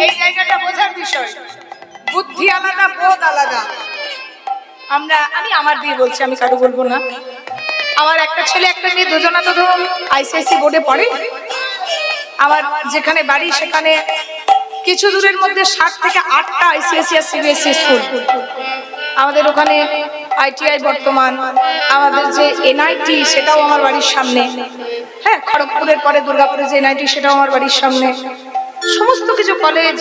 এই জায়গাটা বোঝার বিষয়। বুদ্ধি আলাদা, বোধ আলাদা। আমি আমার দিয়ে বলছি, আমি কারো বলবো না। আমার একটা ছেলে একটা মেয়ে, দুজনা তো ধরুন আইসিআইসি বোর্ডে পড়ে। আমার যেখানে বাড়ি সেখানে কিছু দূরের মধ্যে 7 থেকে 8টা আইসিআইসি আর সিবিএসসি স্কুল। আমাদের ওখানে আইটিআই বর্তমান, আমাদের যে এনআইটি সেটাও আমার বাড়ির সামনে। হ্যাঁ, খড়গপুরের পরে দুর্গাপুরে যে এনআইটি সেটাও আমার বাড়ির সামনে। সমস্ত কিছু কলেজ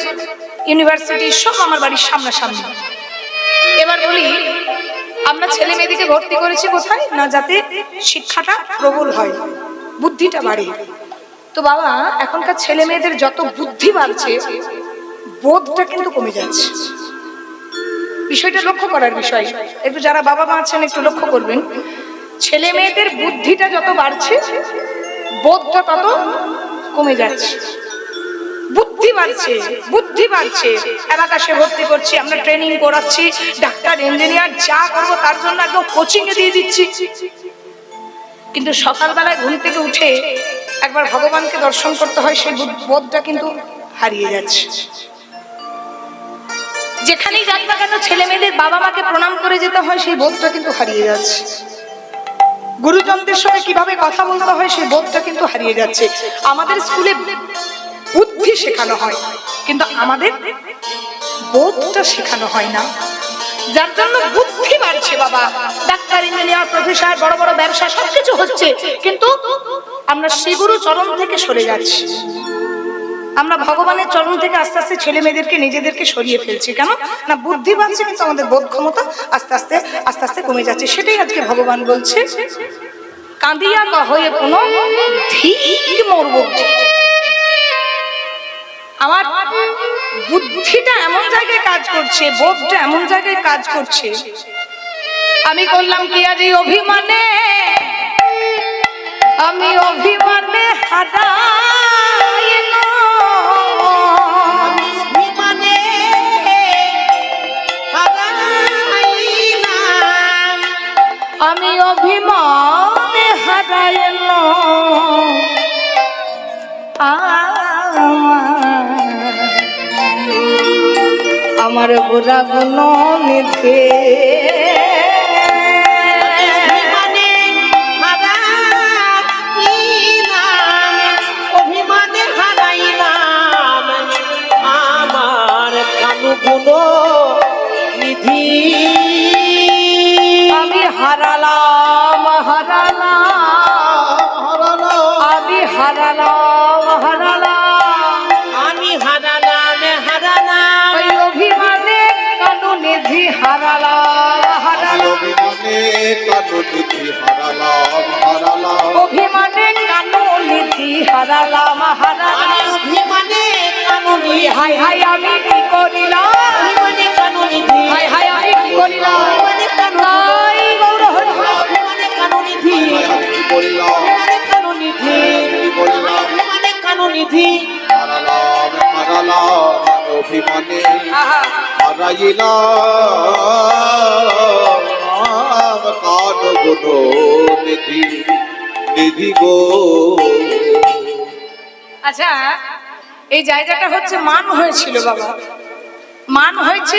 ইউনিভার্সিটি সব আমার বাড়ির সামনাসামনি। এবার বলি, আমরা ছেলে মেয়েদেরকে ভর্তি করেছি কোথায় না, যাতে শিক্ষাটা প্রবল হয়, বুদ্ধিটা বাড়ে। তো বাবা, এখনকার ছেলে মেয়েদের যত বুদ্ধি বাড়ছে, বোধটা কিন্তু কমে যাচ্ছে। বিষয়টা লক্ষ্য করার বিষয়। একটু যারা বাবা মা আছেন একটু লক্ষ্য করবেন, ছেলে মেয়েদের বুদ্ধিটা যত বাড়ছে, বোধটা তত কমে যাচ্ছে। বুদ্ধি বাড়ছে, বুদ্ধি বাড়ছে। এলাকাশে ভর্তি করছি, আমরা ট্রেনিং করাচ্ছি, ডাক্তার ইঞ্জিনিয়ার যা করবো তার জন্য একদম কোচিং এ দিয়ে দিচ্ছি। কিন্তু সকালবেলায় ঘুম থেকে উঠে একবার ভগবানকে দর্শন করতে হয়, সেই বোধটা কিন্তু হারিয়ে যাচ্ছে। যেখানেই যাক না কেন ছেলে মেয়েদের বাবা মাকে প্রণাম করে যেতে হয়, সেই বোধটা কিন্তু হারিয়ে যাচ্ছে। গুরুজনদের সঙ্গে কিভাবে কথা বলতে হয়, সেই বোধটা কিন্তু হারিয়ে যাচ্ছে। আমাদের স্কুলে বুদ্ধি শেখানো হয়, কিন্তু আমাদের বোধটা শেখানো হয় না, যার জন্য বুদ্ধি বাড়ছে বাবা। ডাক্তার ইঞ্জিনিয়ার প্রফেসর বড় বড় ব্যবসা সবকিছু হচ্ছে, কিন্তু আমরা শ্রীগুরু চরণ থেকে সরে যাচ্ছি। আমরা ভগবানের চরণ থেকে আস্তে আস্তে ছেলে মেয়েদেরকে নিজেদেরকে সরিয়ে ফেলছি। কেন না, বুদ্ধি বাড়ছে কিন্তু আমাদের বোধ ক্ষমতা আস্তে আস্তে কমে যাচ্ছে। সেটাই আজকে ভগবান বলছে, কাঁদিয়া হয়ে কোনো ঠিক মোর বুদ্ধি। আমার বুদ্ধিটা এমন জায়গায় কাজ করছে, বোধটা এমন জায়গায় কাজ করছে। আমি করলাম কি আজ এই অভিমানে, আমি অভিমানে আমি অভিমানে হারাইল আমার গোরা গুণ নিধে। অভিমানে হারাইলাম আমার কানু গুণ নিধি। আমি হারালাম আমি হারালাম ওই অভিমানে কানু নিধি হারালাম অভিমানে কানু নিধি হারালাম অভিমানে কানু নিধি। হাই হাই আমি কি করিলাম, অভিমানে কানু নিধি। হাই হাই আমি কি করিলাম, অভিমানে কানু তাই গৌর হরি। অভিমানে কানু নিধি, অভিমানে কানু নিধি, অভিমানে কানু নিধি। অভিমানে হারাইলাম কানু গুণ নিধি নিধি গো। আচ্ছা, এই জায়গাটা হচ্ছে মান হয়েছিল বাবা, মান হয়েছে।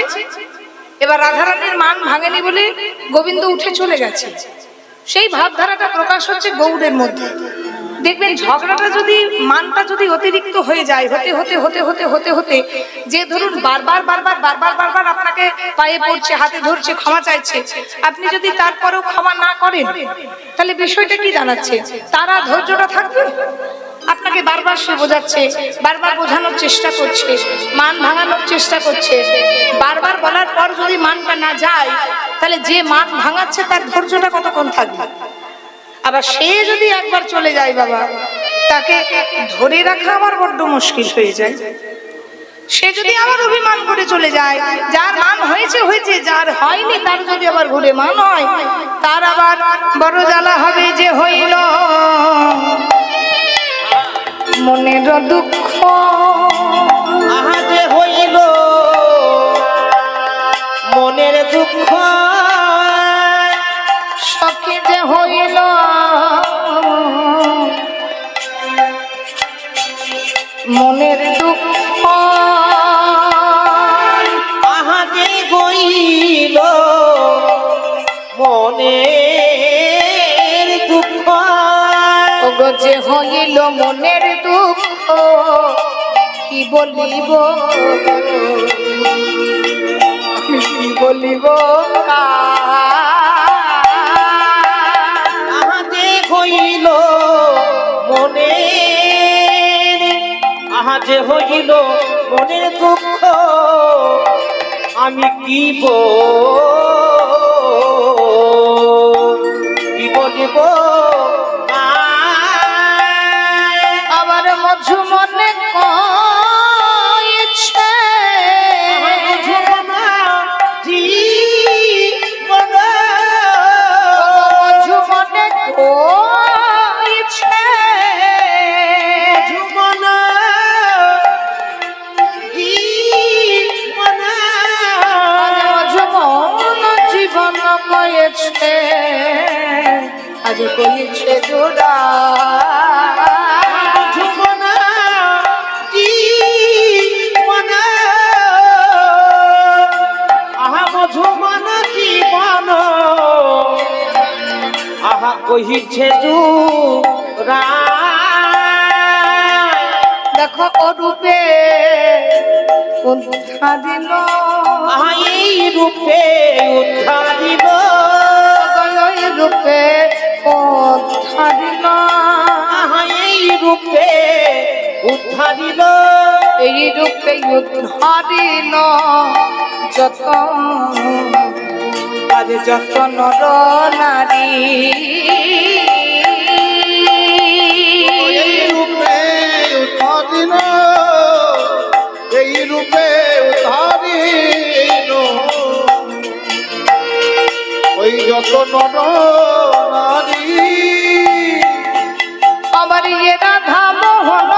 এবার রাধারানীর মান ভাঙেনি বলে গোবিন্দ উঠে চলে গেছে। সেই ভাবধারাটা প্রকাশ হচ্ছে গৌড়ের মধ্যে। দেখবেন ঝগড়াটা যদি, মানটা যদি অতিরিক্ত হয়ে যায়, হতে হতে হতে হতে হতে হতে যে ধরুন বারবার বারবার বারবার বারবার আপনাকে পায়ে পড়ছে, হাতে ধরছে, ক্ষমা চাইছে, আপনি যদি তারপরেও ক্ষমা না করেন, তাহলে বিষয়টা কি দাঁড়াচ্ছে? তারা ধৈর্যটা থাকবে? আপনাকে বারবার সে বোঝাচ্ছে, বারবার বোঝানোর চেষ্টা করছে, মান ভাঙানোর চেষ্টা করছে। বারবার বলার পর যদি মানটা না যায়, তাহলে যে মান ভাঙাচ্ছে তার ধৈর্যটা কতক্ষণ থাকবে? আবার সে যদি একবার চলে যায় বাবা, তাকে ধরে রাখা আবার বড্ড মুশকিল হয়ে যায়। সে যদি আবার অভিমান করে চলে যায়, যার মান হয়েছে হয়েছে, যার হয়নি তার যদি আবার ঘুরে মান হয়, তার আবার বড় জ্বালা হবে। যে হইল মনের দুঃখ, আহা যে হইল মনের দুঃখ, সখী যে হইল মনের দুঃখ, যে হইল মনের দুঃখ কি বলিব আমি কি বলিব আহা যে হইল মনের, আহা যে হইল মনের দুঃখ আমি কি বলিব আবার মধু মনে কয়েছে মধু মনে কয়েছে জীবন কয়েছে আজ কইছে জোড়া আহা কহিছে জোড়া দেখো অরূপে উদ্ধা দিল আহা এই রূপে উদ্ধা দিল এই রূপে উদ্ধা দিল আহা এই রূপে উদ্ধা দিল এই রূপে উদ্ধা দিল যত আজ যত নর নারী এই রূপে উদ্ধারিন, এই রূপে উদ্ধারিন ওই যত নর নারী আমার ইয়ে রাধা মোহন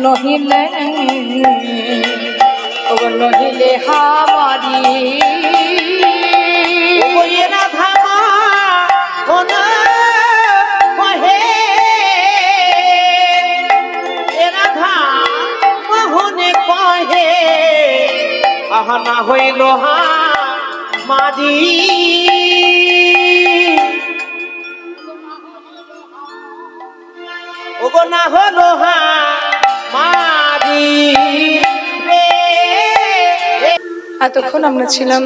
নহিলে ও নহিলে হামারি আহা না হইল হা মাদি ওগো না হলো হা মাদি এতক্ষণ আমরা ছিলাম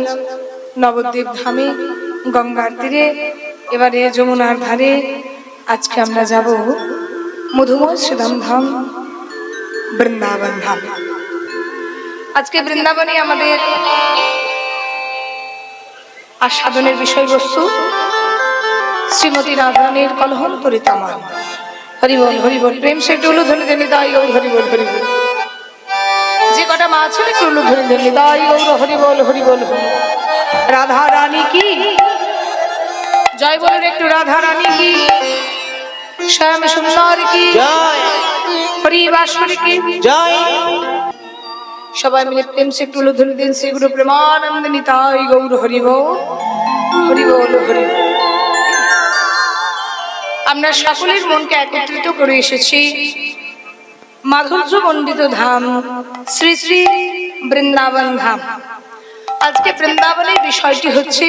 নবদ্বীপ ধামে গঙ্গার তীরে, এবারে যমুনার ধারে। আজকে আমরা যাব মধুময় সুদাম ধাম বৃন্দাবন ধাম। আজকে বৃন্দাবনে আমাদের আস্বাদনের বিষয়বস্তু শ্রীমতী রাধারানীর কলহন্তরিত আমার। হরিবল হরিবল, প্রেম সে একটু উলুধ্বনি দেন নিতাই গৌর হরিবল হরিবল। যে কটা মা ছিল একটু উলুধ্বনি দেন নিতাই গৌর হরিবল হরিবল। রাধা রানী কি জয় বলুন একটু, রাধা রানী কি, শ্যাম সুন্দর কি জয়, হরিবাসর কি জয়। সবাই মিলে প্রেম সে একটু উলুধ্বনি দেন শ্রী গুরু প্রেমানন্দ নিতাই গৌর হরিবল হরিবল হরিবল। আমরা সকলের মনকে একত্রিত করে এসেছি মাধুর্য মণ্ডিত ধাম শ্রী শ্রী বৃন্দাবন ধাম। আজকে বৃন্দাবনের বিষয়টি হচ্ছে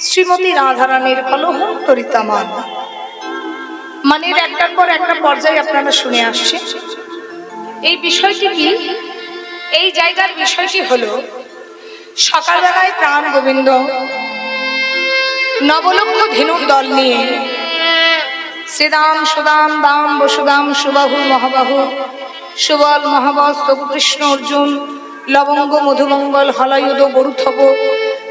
শ্রীমতী রাধারানীর কলহন্তরিত মান। মানের একটার পর একটা পর্যায়ে আপনারা শুনে আসছেন। এই বিষয়টি কি, এই জায়গার বিষয়টি হলো সকালবেলায় প্রাণ গোবিন্দ নবলক্ষ ধেনুর দল নিয়ে শ্রীদাম সুদাম দাম বসুদাম সুবাহু মহাবাহু সুবল মহাবস্তব কৃষ্ণ অর্জুন লবঙ্গ মধুমঙ্গল হলায়ুদ বরুথব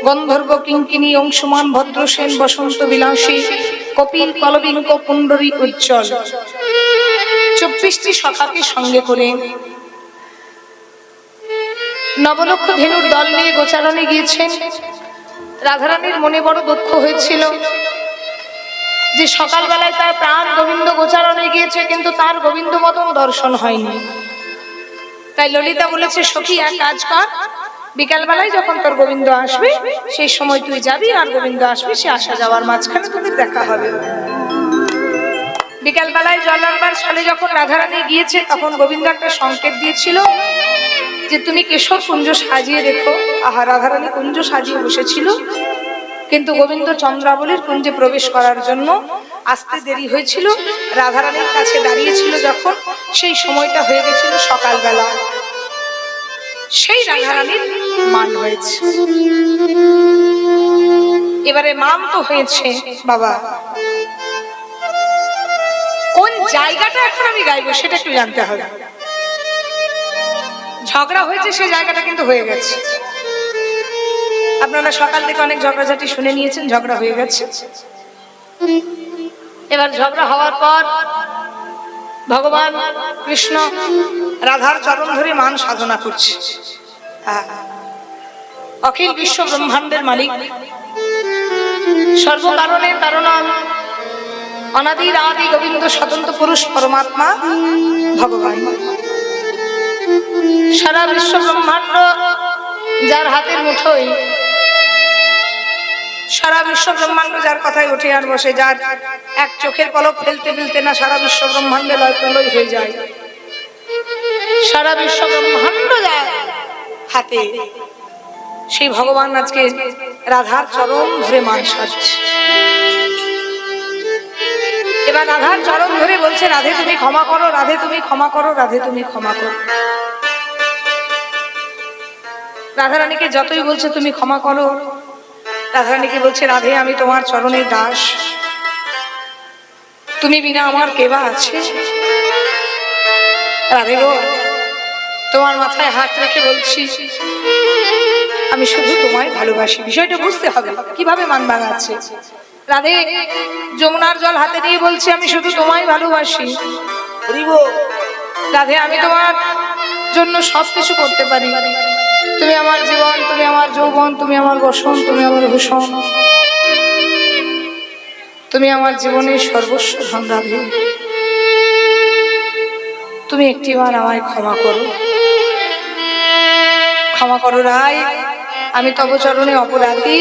গন্ধর্ব কিঙ্কিনী অংশুমান ভদ্রসেন বসন্ত বিলাসী কপিল কলবিঙ্ক পুণ্ডরী উজ্জ্বল 24টি সখাকে সঙ্গে করে নবলক্ষ ধেনুর দল নিয়ে গোচারণে গিয়েছেন। রাধারানীর মনে বড় দুঃখ হয়েছিল যে সকালবেলায় তার প্রাণ গোবিন্দ গোচারণে গিয়েছে, কিন্তু তার গোবিন্দ মতন দর্শন হয়নি। তাই ললিতা বলেছে, সখী এক কাজ কর, বিকাল বেলায় যখন তোর গোবিন্দ আসবে সেই সময় তুই যাবি, আর গোবিন্দ আসবে সে আসা যাওয়ার মাঝখানে তোদের দেখা হবে। বিকাল বেলায় জল আনবার ছলে যখন রাধারানী গিয়েছে, তখন গোবিন্দ একটা সংকেত দিয়েছিল যে তুমি কেশর কুঞ্জ সাজিয়ে রেখো। আহা, রাধারানী কুঞ্জ সাজিয়ে বসেছিল, কিন্তু গোবিন্দ চন্দ্রাবলীর কুঞ্জে প্রবেশ করার জন্য আসতে দেরি হয়েছিল। রাধারানীর কাছে দাঁড়িয়েছিল যখন, সেই সময়টা হয়ে গেছিল সকালবেলা। সেই রাধারানীর মান হয়েছে। এবারে মান তো হয়েছে বাবা, কোন জায়গাটা এখন আমি গাইবো সেটা একটু জানতে হবে। ঝগড়া হয়েছে, সেই জায়গাটা কিন্তু হয়ে গেছে। আপনারা সকাল থেকে অনেক ঝগড়াঝাটি শুনে নিয়েছেন, ঝগড়া হয়ে গেছে। এবার ঝগড়া হওয়ার পর ভগবান কৃষ্ণ রাধার চরণ ধরে মান সাধনা করছে। অখিল বিশ্ব ব্রহ্মাণ্ডের মালিক, সর্বকারণের কারণ, অনাদির আদি গোবিন্দ স্বতন্ত্র পুরুষ পরমাত্মা ভগবান। সারা বিশ্ব ব্রহ্মাণ্ড যার হাতের মুঠোয়, সারা বিশ্ব ব্রহ্মাণ্ড যার কথায় উঠে আর বসে, যার এক চোখের পলক ফেলতে ফেলতে না সারা বিশ্ব ব্রহ্মাণ্ডে লয় প্রলয় হয়ে যায়। সারা বিশ্ব ব্রহ্মাণ্ড যার হাতে, সেই ভগবান আজকে রাধার চরণ ধরে মান সাজছে। এবার রাধার চরণ ধরে বলছে, রাধে তুমি ক্ষমা করো, রাধে তুমি ক্ষমা করো, রাধে তুমি ক্ষমা করো। রাধারানীকে যতই বলছে তুমি ক্ষমা করো, রাধারানীকে বলছে, রাধে আমি তোমার চরণের দাস, তুমি বিনা আমার কেবা আছে। রাধে গো, তোমার মাথায় হাত রেখে বলছি, আমি শুধু তোমায় ভালোবাসি। বিষয়টা বুঝতে হবে কিভাবে মান ভাঙাচ্ছে। রাধে যমুনার জল হাতে নিয়ে বলছে, আমি শুধু তোমায় ভালোবাসি। রাধে আমি তোমার জন্য সবকিছু করতে পারি, তুমি আমার জীবন, তুমি আমার যৌবন, তুমি আমার বসন, তুমি আমার ভূষণ, তুমি আমার জীবনের সর্বস্ব ধন। রাধে তুমি একটিবার আমায় ক্ষমা করো, ক্ষমা করো রায়, আমি তব চরণে অপরাধী,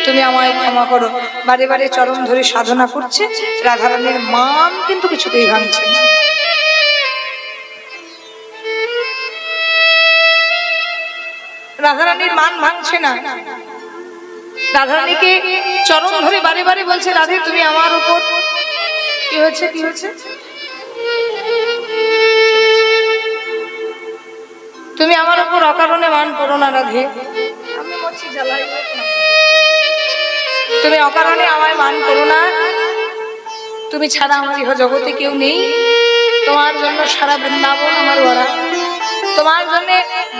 তুমি আমায় ক্ষমা করো। বারে বারে চরণ ধরে সাধনা করছে। রাধারানীর মান কিন্তু কিছুতেই ভাঙছে না। রাধারানীর মান ভাঙছে না। রাধারানীকে চরণ ধরে বারে বারে বলছে, রাধে তুমি আমার উপর, কি হয়েছে কি হয়েছে, তুমি আমার উপর অকারণে মান করো না রাধে, আমি বলছি জ্বালাই, তুমি অকারণে আমায় মান করো না। তুমি ছাড়া আমার ইহ জগতে কেউ নেই, তোমার জন্য সারা বৃন্দাবন আমার ওরা, তোমার জন্য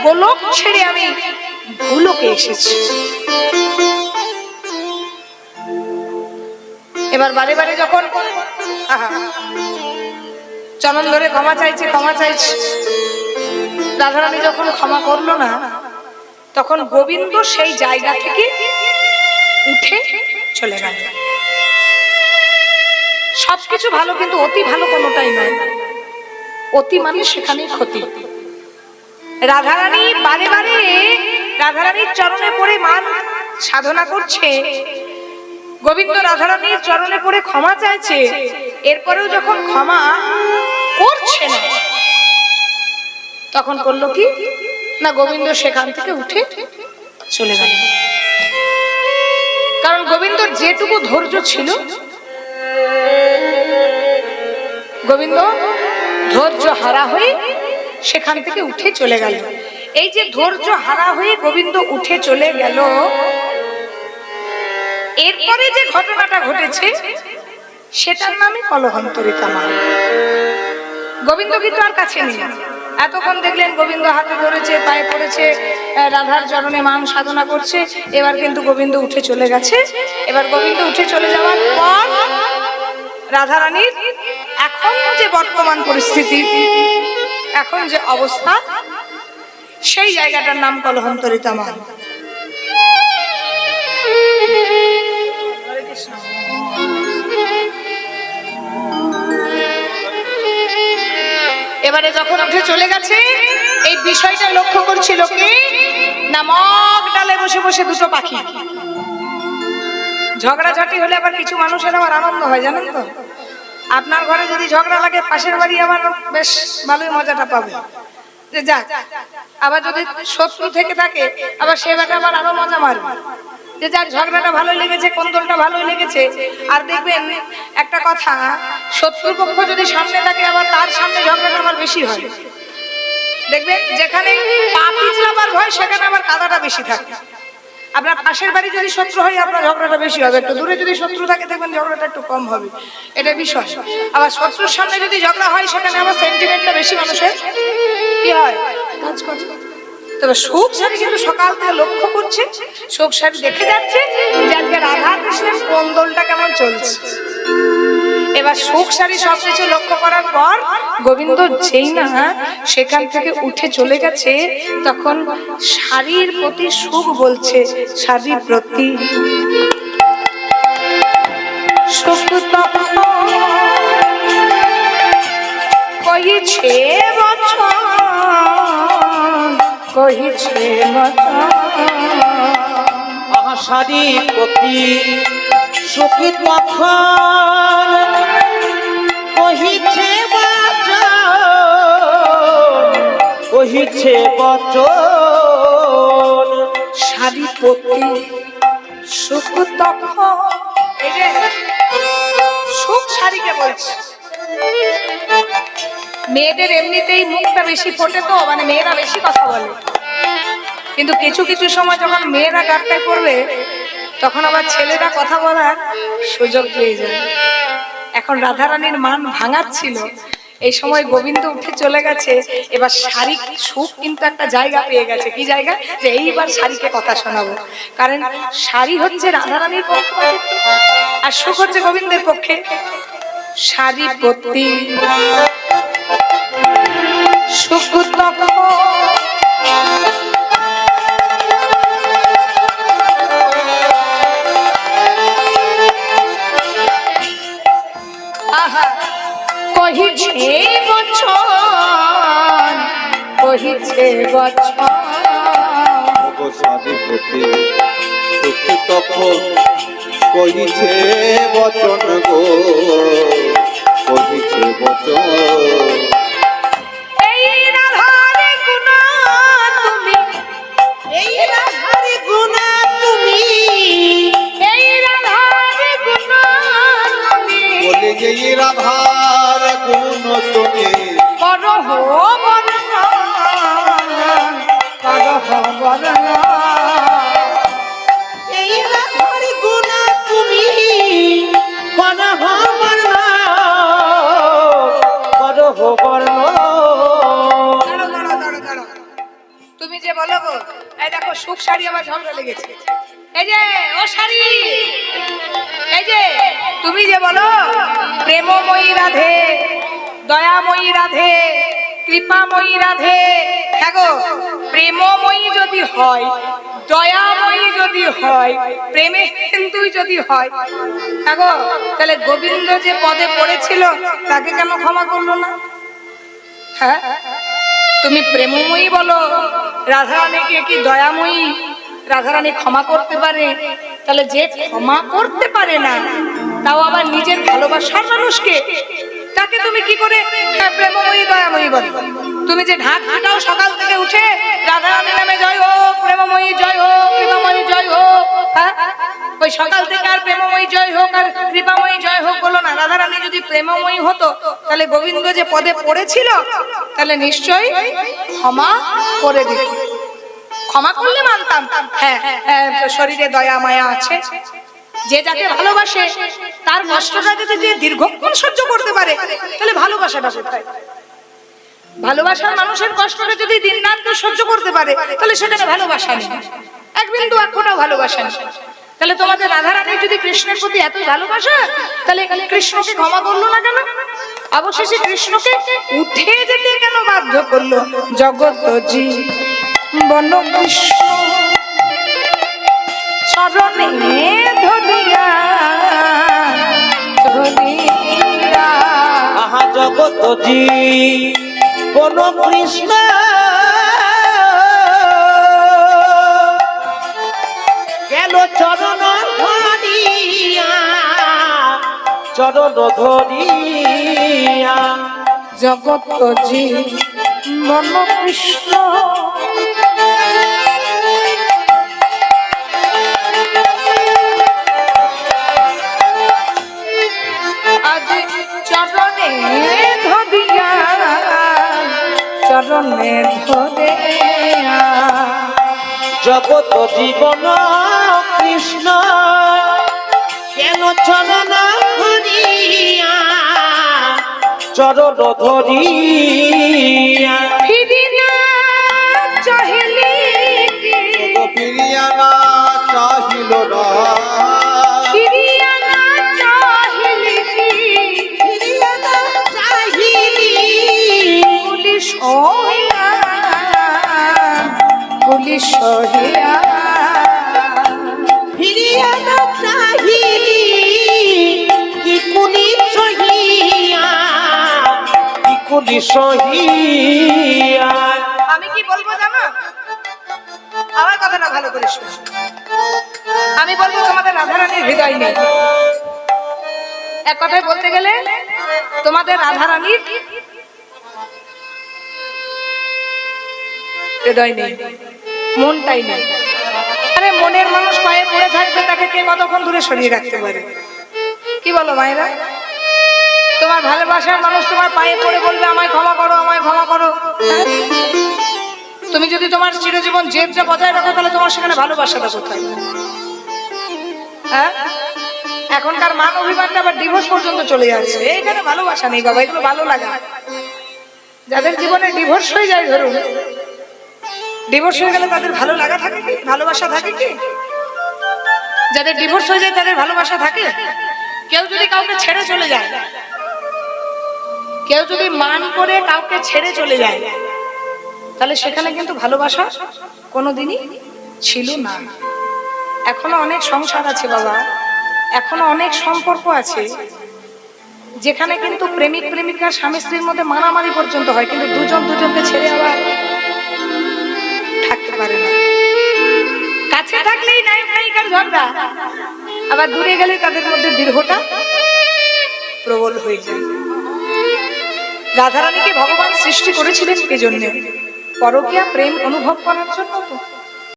গোলক ছেড়ে আমি ভুলোকে এসেছি। এবার বারে বারে যখন চরণ ধরে ক্ষমা চাইছে, ক্ষমা চাইছে, রাধারানী যখন ক্ষমা করলো না, তখন গোবিন্দ সেই জায়গা থেকে উঠে চলে গেল। সবকিছু ভালো, কিন্তু অতি ভালো কোনোটাই নয়। অতি মানে সেখানেই ক্ষতি। রাধারানী বারে বারে রাধারানীর চরণে পড়ে মান সাধনা করছে, গোবিন্দ রাধারানীর চরণে পড়ে ক্ষমা চাইছে। এরপরেও যখন ক্ষমা করছে না, তখন করলো কি না, গোবিন্দ সেখান থেকে উঠে চলে গেল। কারণ গোবিন্দর যেটুকু ধৈর্য ছিল, গোবিন্দ ধৈর্য হারা হয়ে সেখান থেকে উঠে চলে গেল। এই যে ধৈর্য হারা হয়ে গোবিন্দ উঠে চলে গেল, এরপরে যে ঘটনাটা ঘটেছে সেটার নামে কলহন্তরিতা মা। গোবিন্দ কিন্তু আর কাছে নেই। এতক্ষণ দেখলেন গোবিন্দ হাতে ধরেছে, পায়ে পড়েছে, রাধার চরণে মান সাধনা করছে। এবার কিন্তু গোবিন্দ উঠে চলে গেছে। এবার গোবিন্দ উঠে চলে যাওয়ার পর রাধারানীর এখন যে বর্তমান পরিস্থিতি, এখন যে অবস্থা, সেই জায়গাটার নাম কলহন্তরিতা মা। এবারে যখন উঠে চলে গেছে, এই বিষয়টা লক্ষ্য করছিল কি না, মগ ডালে বসে বসে দুটো পাখি। ঝগড়াঝাটি হলে আবার কিছু মানুষের আবার আনন্দ হয়, জানেন তো? আপনার ঘরে যদি ঝগড়া লাগে, পাশের বাড়ি আবার বেশ ভালোই মজাটা পাবে যে যাক। আবার যদি শত্রু থেকে থাকে, আবার সে বেটা আবার আরো মজা মারবে যে যাক, ঝগড়াটা ভালোই লেগেছে, কোন্দলটা ভালোই লেগেছে। আর দেখবেন একটা কথা, শত্রুপক্ষ যদি সামনে থাকে, আবার তার সামনে ঝগড়াটা আবার বেশি হয়। দেখবেন যেখানে পা পিছলাবার ভয়, সেখানে আবার কাদাটা বেশি থাকে। আপনার পাশের বাড়ি যদি শত্রু হয়, আপনার ঝগড়াটা বেশি হবে। একটু দূরে যদি শত্রু থাকে, দেখবেন ঝগড়াটা একটু কম হবে। এটা বিষয়। আবার শত্রুর সামনে যদি ঝগড়া হয়, সেখানে আবার সেন্টিমেন্টটা বেশি মানুষের কি হয়, কাজ করে। তবে সুখ শাড়ি কিন্তু সকাল থেকে লক্ষ্য করছে, সুখ শাড়ি দেখে যাচ্ছে যে আজকে রাধা কৃষ্ণের কোন্দলটা কেমন চলছে। এবার সুখ শাড়ি সবকিছু লক্ষ্য করার পর গোবিন্দ যেই না সেখান থেকে উঠে চলে গেছে, তখন শাড়ির প্রতি সুখ বলছে, শাড়ির প্রতি সুখ তখন কহিছে বচন, কহিছে বচন। শাড়ির প্রতি সুখী তখন কহিছে বচন, কহিছে বচন। শাড়ি প্রতি সুখ তখন, এই যে সুখ শাড়িকে বলছে। মেয়েদের এমনিতেই মুখটা বেশি ফোটে, তো মানে মেয়েরা বেশি কথা বলে, কিন্তু কিছু কিছু সময় যখন মেয়েরা গাট্টায় পড়বে, তখন আবার ছেলেরা কথা বলার সুযোগ পেয়ে যায়। এখন রাধারানীর মান ভাঙাচ্ছিল, এই সময় গোবিন্দ উঠে চলে গেছে। এবার শাড়ি সুখ কিন্তু একটা জায়গা পেয়ে গেছে। কি জায়গা? যে এইবার শাড়িকে কথা শোনাবো, কারণ শাড়ি হচ্ছে রাধারানীর পক্ষে আর সুখ হচ্ছে গোবিন্দের পক্ষে। শাড়ি প্রতি সুখ তখন কহিছে বচন, কহিছে বচন। শাড়ি প্রতি সুখ তখন কহিছে বচন গো, কহিছে বচন। এই রাধার গুণা তুমি, এই রাধার গুণা তুমি, এই রাধার গুণা তুমি, বলে যে রাধার গুণ তুমি করহ বর্ণন, করহ বর্ণন। এই রাধার গুণা তুমি করহ বর্ণন, করহ বর্ণন। দাঁড়াও, দাঁড়াও, দাঁড়াও, দাঁড়াও। তুমি যে বলো গো, এই দেখো সুখ শাড়ি আবার ঝগড়া লেগেছে। এই যে ও শাড়ি, এই যে তুমি যে বলো প্রেমময়ী রাধে, দয়াময়ী রাধে, কৃপাময়ী রাধে। হ্যাঁ গো, প্রেমময়ী যদি হয়, দয়াময়ী যদি হয়, প্রেমে হিন্দুই যদি হয়, হ্যাঁ গো, তাহলে গোবিন্দ যে পদে পড়েছিল তাকে কেন ক্ষমা করলো না? হ্যাঁ, তুমি প্রেমময়ী বলো, রাধারানীকে কি দয়াময়ী? রাধারানী ক্ষমা করতে পারে, তাহলে যে ক্ষমা করতে পারে না, তাও আবার নিজের ভালোবাসার মানুষকে, তাকে তুমি কি করে প্রেমময়ী দয়াময়ী বলো? তুমি যে ঢাক হাঁটাও সকাল থেকে উঠে, রাধারানী নামে জয় হোক, প্রেমময়ী জয় হোক, কৃপাময়ী জয় হোক, হ্যাঁ, ওই সকাল থেকে আর প্রেমময়ী জয় হোক আর কৃপাময়ী জয় হোক বলো না। রাধারানী যদি প্রেমময়ী হতো, তাহলে গোবিন্দ যে পদে পড়েছিল, তাহলে নিশ্চয়ই ক্ষমা করে দিত। ক্ষমা করলে মানতাম, হ্যাঁ শরীরে দয়া মায়া আছে, যে যাকে ভালোবাসে তার কষ্টটা যদি দীর্ঘক্ষণ সহ্য করতে পারে, তাহলে ভালোবাসাটা কোথায়? ভালোবাসার মানুষের কষ্টটা যদি দিন রাত সহ্য করতে পারে, তাহলে সেখানে ভালোবাসা নেই, এক বিন্দু এক ফোঁটাও ভালোবাসা নেই। তাহলে তোমাদের রাধারানীর যদি কৃষ্ণের প্রতি এতই ভালোবাসা, তাহলে কৃষ্ণকে ক্ষমা করলো না কেন? অবশেষে কৃষ্ণকে উঠে যেতে কেন বাধ্য করলো? জগৎজি বন কৃষ্ণ চরণে ধরিয়া, ধরিয়া। আহা জগৎজি বন কৃষ্ণ গেল চরণ ধরিয়া, চরণ ধরিয়া। জগৎ জীবন কৃষ্ণ আজ চরণে ধরিয়া, চরণে ধরে জগৎ জীবন কৃষ্ণ কেন চরণ ধরিয়া, চরণ ধরিয়া। ফিরি না চাহিলি, ফিরিয়া না চাহিল না, ফিরিয়া না চাহিলি, ফিরিয়া না চাহিলি, পুলিশ হইয়া, পুলিশ হইয়া ফিরিয়া না চাহিলি, কি কুলি সহিয়া, কি কুলি সহিয়া। আমি কি বলবো জানো? আমার কথাটা ভালো করে শোনো। আমি বলবো তোমাদের রাধারানীর হৃদয় নেই। এক কথায় বলতে গেলে তোমাদের রাধারানীর হৃদয় নেই, মনটাই নেই। আরে মনের মানুষ পায়ে পড়ে থাকবে, তাকে কে কতক্ষণ দূরে সরিয়ে রাখতে পারে? কি বলো মায়েরা? তোমার ভালোবাসার মানুষ তোমার পায়ে পড়ে বলবে আমায় ক্ষমা করো, আমায় ক্ষমা করো। হ্যাঁ? তুমি যদি তোমার চিরজীবন জেদটা বজায় রাখো, তাহলে তোমার সেখানে ভালোবাসাটা কোথায়? হ্যাঁ, এখনকার মান অভিমানটা আবার ডিভোর্স পর্যন্ত চলে যাচ্ছে। এইখানে ভালোবাসা নেই বাবা, এগুলো ভালো লাগা। যাদের জীবনে ডিভোর্স হয়ে যায়, ধরুন ডিভোর্স হয়ে গেলে তাদের ভালো লাগা থাকে কি, ভালোবাসা থাকে কি? যাদের ডিভোর্স হয়ে যায় তাদের ভালোবাসা থাকে? কেউ যদি কাউকে ছেড়ে চলে যায়, কেউ যদি মান করে কাউকে ছেড়ে চলে যায়, তাহলে সেখানে কিন্তু ভালোবাসা কোনোদিনই ছিল না। এখনো অনেক সংসার আছে বাবা, এখনো অনেক সম্পর্ক আছে যেখানে কিন্তু প্রেমিক প্রেমিকা স্বামী স্ত্রীর মধ্যে মারামারি পর্যন্ত হয়, কিন্তু দুজন দুজনকে ছেড়ে আবার থাকতে পারে না। কাছে থাকলেই নায়ক নায়িকার ঝগড়া, আবার দূরে গেলে তাদের মধ্যে বিরহটা প্রবল হয়ে যায়। রাধারানীকে ভগবান সৃষ্টি করেছিলেন কি জন্য? পরকীয়া প্রেম অনুভব করার জন্য তো।